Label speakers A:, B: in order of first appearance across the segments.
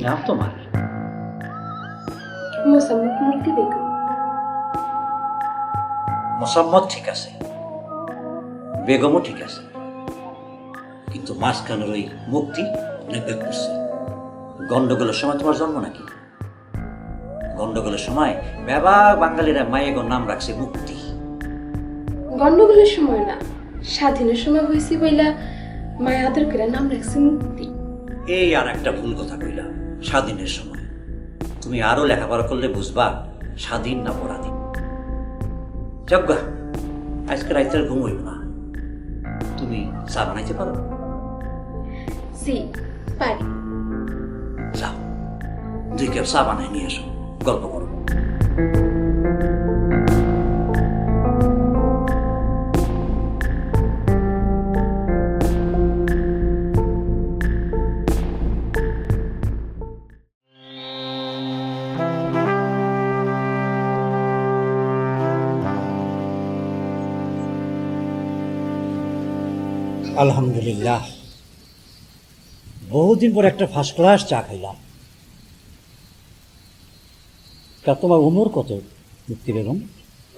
A: নাম তোমার?
B: মোসাম্মদ মুক্তি বেগম।
A: মোসাম্মদ ঠিক আছে, বেগমও ঠিক আছে, কিন্তু মাঝখানের ওই মুক্তি অনেক ব্যাগ করছে। গন্ডগোলের সময় তোমার জন্ম নাকি? গন্ডগোলের সময় ব্যাপক বাঙালিরা মায়েগর নাম রাখছে মুক্তি।
B: গন্ডগোলের সময় না, স্বাধীনের সময় হয়েছি বইলা মায়া আদর করে নাম রাখছে মুক্তি।
A: এই আর একটা ভুল কথা কইলাম, স্বাধীনের সময়। তুমি আরো লেখাপড়া করলে বুঝবা স্বাধীন না পরাধীন। যজ্ঞা, আজকে রাইতের ঘুম হইব না। তুমি চা বানাইতে পারো?
B: জি পারি।
A: যাও, 2 কাপ চা বানাই নিয়ে আসো, গল্প করো। আলহামদুলিল্লাহ, বহুদিন পর একটা ফার্স্ট ক্লাস চা খাইলাম। তা তোমার উমর কত মুক্তি বেগম?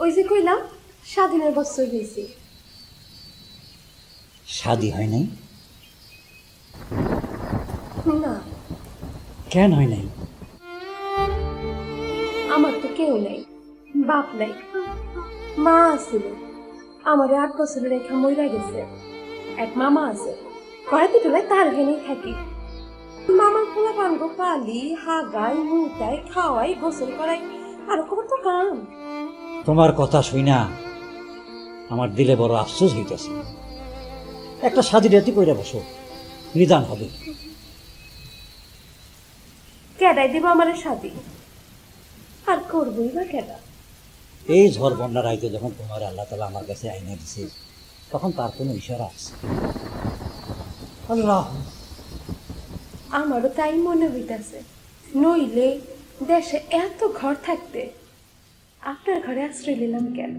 B: ওই যে কইলাম স্বাধীনের বছর হয়েছে।
A: শাদি হয় নাই?
B: না,
A: কেন হয় নাই?
B: আমার তো কেউ নাই, বাপ নাই, মা আছিল। আমার 8 বছরের রেখা মইরা গেছে। এক মামা আছে, কড়াতে তুলে তার ঘেনেই থাকি। মামার খোলা পানগো পালি হাগাই মুতাই খাওয়াই গোসল করাই আর কত কাম।
A: তোমার কথা শুই না আমার দিলে বড় আফসোস হইতেছে। একটা শাদি রেতি কইরা বসো, নিদান হবে।
B: কেডাই দিব আমার শাদি, আর করবই বা কেডা?
A: এই ঝড় বন্যার আইতে যখন তোমার আল্লাহ তালা আমার কাছে আইনে দিছে, তখন তার কোনো ইশারা আছে? আল্লাহ,
B: আমারও তাই মনে হইতাছে। নইলে দেশে এত ঘর থাকতে আপনার ঘরে আশ্রয় নিলাম কেন?